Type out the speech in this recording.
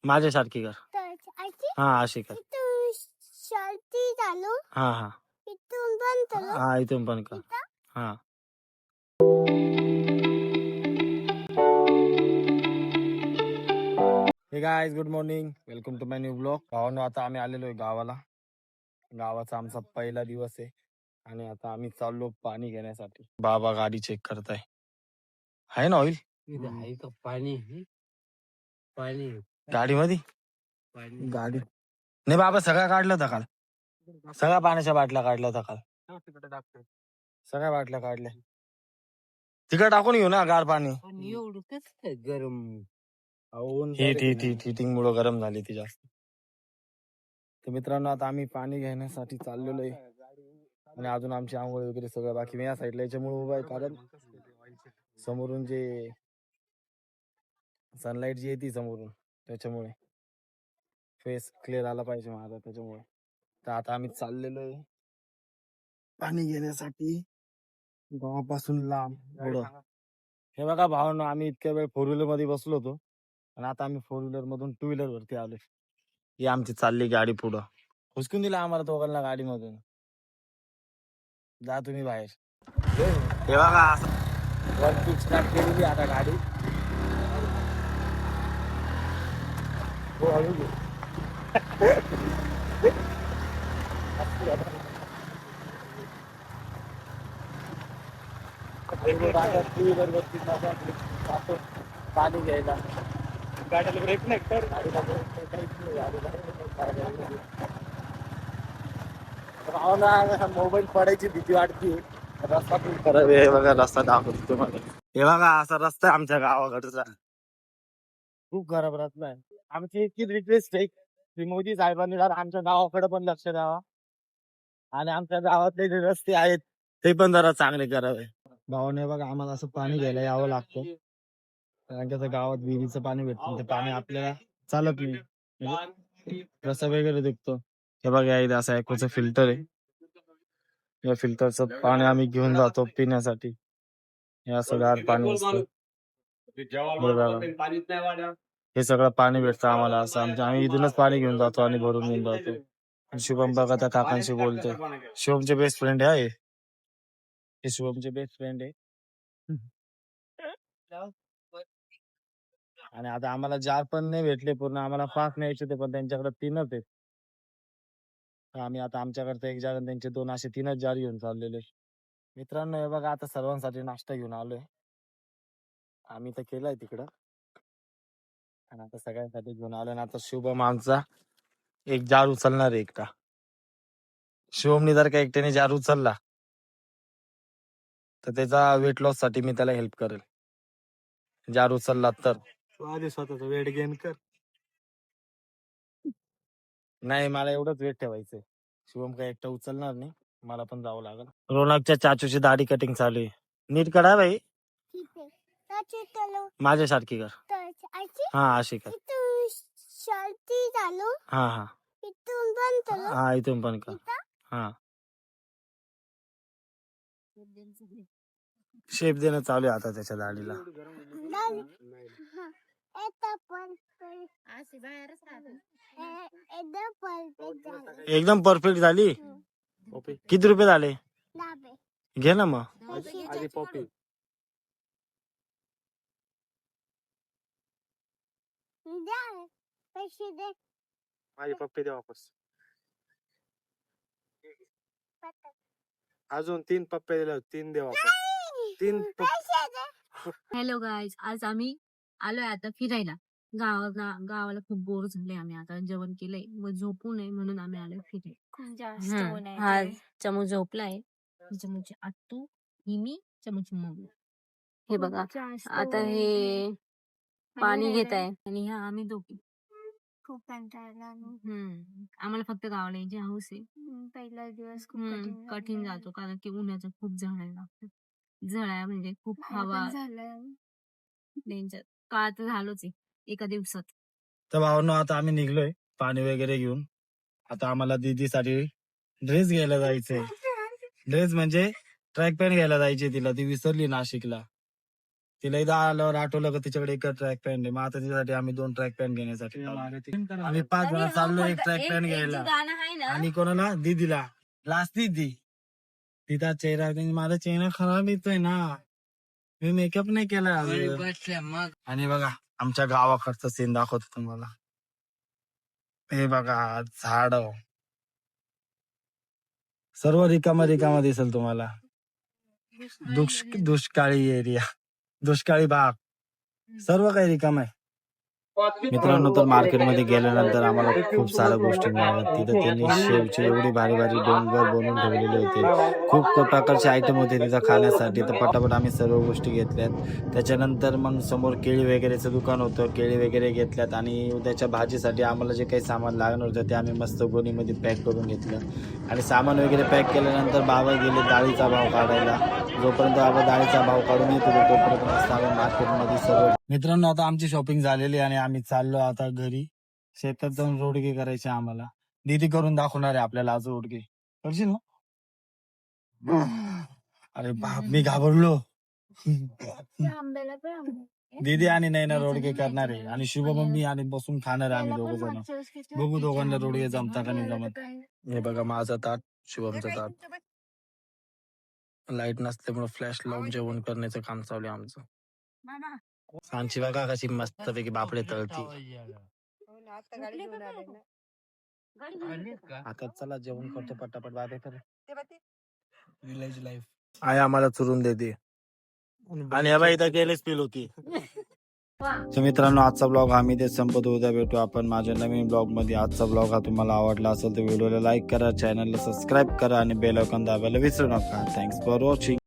माझ्यासारखी कर. हा अशी कर. हा हा हा इथून पण कर. हा हे guys, good morning, welcome to my new blog. भावांनो, आता आम्ही आलेलो आहे गावाला. गावाचा आमचा पहिला दिवस आहे आणि आता आम्ही चाललो पाणी घेण्यासाठी. बाबा गाडी चेक करताय. आहे ना ऑइल पाणी गाडीमध्ये? गाडी नाही बाबा, सगळं काढलं होतं काल. सगळ्या पाण्याच्या बाटल्या काढल्या होत्या काल. सगळ्या बाटल्या काढल्या. तिकडे टाकून घेऊ ना गार पाणी. एवढं कसं काय गरम? हिटिंग मुळे गरम झाली ती जास्त. तर मित्रांनो, आता आम्ही पाणी घेण्यासाठी चाललेलो आहे आणि अजून आमची आंघोळ वगैरे सगळं बाकी. मी या साईडला याच्यामुळे उभा आहे कारण समोरून जे सनलाइट जी येते समोरून, त्याच्यामुळे फेस क्लिअर आला पाहिजे माझा, त्याच्यामुळे. तर आता आम्ही चाललेलो आहे पाणी घेण्यासाठी गावापासून लांब थोडं. हे बघा भावांनो, आम्ही इतक्या वेळ 4 व्हीलर मध्ये बसलो होतो आणि आता आम्ही 4 व्हीलर मधून 2 व्हीलर वरती आलोय. ही आमची चालली गाडी पुढं. हुसकून दिला आम्हाला दोघांना गाडीमधून. जा तुम्ही बाहेर. हे बघा वरती स्टार्ट केलेली आता गाडी. हो, हळू घे. पाणी घ्यायला गाडीला ब्रेक नाही तर मोबाईल पडायची भीती वाटते. रस्ता खूप खराब आहे. बघा रस्ता दाखवतो तुम्हाला. हे बघा असा रस्ता आहे आमच्या गावाकडचा. खूप खराब रस्ता आहे. आमची इतकी रिक्वेस्ट आहे की मोदी साहेबांनी जरा आमच्या गावाकडे पण लक्ष द्यावा आणि आमच्या गावातले जे रस्ते आहेत ते पण जरा चांगले करावे. भावाने बघा, आम्हाला असं पाणी घ्यायला यावं लागतं कारण की गावात विहिरीचं पाणी भेटतं. ते पाणी आपल्याला चालत नाही, म्हणजे रस्ता वगैरे दिसतो. हे बघा इथे असं ॲक्वाचं फिल्टर आहे. या फिल्टरचं पाणी आम्ही घेऊन जातो पिण्यासाठी. हे असं गार पाणी असतं. हे सगळं पाणी भेटतं आम्हाला असं. आम्ही इथूनच पाणी घेऊन जातो आणि भरून घेऊन जातो. शुभम बघा त्या काकांशी बोलतोय. शुभमचे बेस्ट फ्रेंड आहे. हे शुभमचे बेस्ट फ्रेंड आहे. आणि आता आम्हाला जार पण नाही भेटले पूर्ण. आम्हाला 5 न्यायचे होते पण त्यांच्याकडे 3च आहेत. आम्ही आता आमच्याकडे 1 जार आणि त्यांचे 2 असे 3च जार घेऊन चाललेले. मित्रांनो, हे बघा आता सर्वांसाठी नाश्ता घेऊन आलोय. आम्ही तर केलाय तिकडं आणि आता सगळ्यांसाठी घेऊन आलोय. आणि आता शुभम आमचा 1 जार उचलणार आहे एकटा. शुभमने जर का एकट्याने जार उचलला तर त्याचा वेट लॉस साठी मी त्याला हेल्प करेल. जार उचलला तर आधी स्वतःचा वेट गेन कर. नाही, मला एवढंच वेट ठेवायचंय. शुभम काय एकटा उचलणार नाही, मला पण जावं लागेल. रोनकच्या चाचूची दाढी कटिंग चालू आहे. नीट करा बाई. माझ्यासारखी कर. हा अशी कर. हा हा हा इथून पण कर. हा शेप देणं चालू आहे आता त्याच्या दाढीला. एकदम परफेक्ट झाली. किती रुपये झाले? घे ना मग. आधी पॉपी माझे पप्पे दे वापस. अजून 3 पप्पे दिले, 3 दे वापस. 3 हॅलो गाईज, आज आम्ही आलोय आता फिरायला. गावाला खूप बोर झाले. आम्ही आता जेवण केलंय, मग झोपू नये म्हणून आम्ही आलोय फिरायला. हा चमू झोपलाय. चमूची आत्तू, ही मी, चमूची मम्मी. हे बघा आता हे पाणी घेत आहे आणि ह्या आम्ही दोघी. खूप कंटाळला. आम्हाला फक्त गावाला यायची हौस आहे. पहिला दिवस खूप कठीण जातो कारण की उन्हाचं खूप झळायला लागतं. झळाया म्हणजे खूप हवा डेंजर. काळ तर झालोच आहे एका दिवसात. तर भावांनो, आता आम्ही निघलोय पाणी वगैरे घेऊन. आता आम्हाला दीदीसाठी ड्रेस घ्यायला जायचंय. ड्रेस म्हणजे ट्रॅक पॅन्ट घ्यायला जायची तिला, ती विसरली नाशिकला. तिला इथं आल्यावर आठवलं का तिच्याकडे एकच ट्रॅक पॅन्ट आहे. मग आता तिच्यासाठी आम्ही 2 ट्रॅक पॅन्ट घेण्यासाठी आम्ही 5 जण चाललो एक ट्रॅक पॅन्ट घ्यायला. गाणं आहे ना आणि कोणाला दीदीला लास्ट दीदी तिचा चेहरा माझा चेहरा खराब येतोय ना, मी मेकअप नाही केला अजून. आणि बघा आमच्या गावाकडचा सीन दाखवतो तुम्हाला. हे बघा झाड सर्व रिकामा रिकामा दिसेल तुम्हाला. दुष्काळी एरिया, दुष्काळी भाग, सर्व काही रिकाम आहे. मित्रांनो, तर मार्केटमध्ये गेल्यानंतर आम्हाला खूप साऱ्या गोष्टी मिळाल्या. तिथं त्यांनी शेवचे एवढे भारी भारी डोंगर बनवून ठेवलेले होते. खूप प्रकारचे आयटम होते तिथं खाण्यासाठी. तर पटापट आम्ही सर्व गोष्टी घेतल्यात. त्याच्यानंतर मग समोर केळी वगैरेचं दुकान होतं, केळी वगैरे घेतल्यात. आणि उद्याच्या भाजीसाठी आम्हाला जे काही सामान लागणार होतं ते आम्ही मस्त गोणीमध्ये पॅक करून घेतलं. आणि सामान वगैरे पॅक केल्यानंतर बाबा गेले डाळीचा भाव काढायला. जोपर्यंत बाबा डाळीचा भाव काढून येत होते तोपर्यंत मस्त आम्ही मार्केटमध्ये सर्व. मित्रांनो, आता आमची शॉपिंग झालेली आणि आम्ही चाललो आता घरी. शेतात जाऊन रोडगे करायचे आम्हाला. दीदी करून दाखवणार आहे आपल्याला आज रोडगे. करशील ना? अरे बाप, मी घाबरलो. दीदी आणि नैना रोडगे करणार आहे आणि शुभम मी आणि बसून खाणार आहे आम्ही दोघं जण. बघू दोघांना रोडगे जमतात का नाही जमत. हे बघा माझा ताट, शुभमचा ताट. लाईट नसल्यामुळे फ्लॅश लावून जेवण करण्याचं काम चालू आहे आमचं. सांची बघा कशी मस्त पैकी बापडे तळती. आता चला जेवण करतो पटापट. बाबे कर विलेज लाईफ आहे आम्हाला चुरून देते. आणि या बाई इथं गेलेच फील होती. तर मित्रांनो, आजचा ब्लॉग आम्ही ते संपत. उद्या भेटू आपण माझ्या नवीन ब्लॉग मध्ये. आजचा ब्लॉग हा तुम्हाला आवडला असेल तर व्हिडिओला लाईक करा, चॅनलला सबस्क्राईब करा आणि बेल आयकॉन दाबायला विसरू नका. Thanks for watching.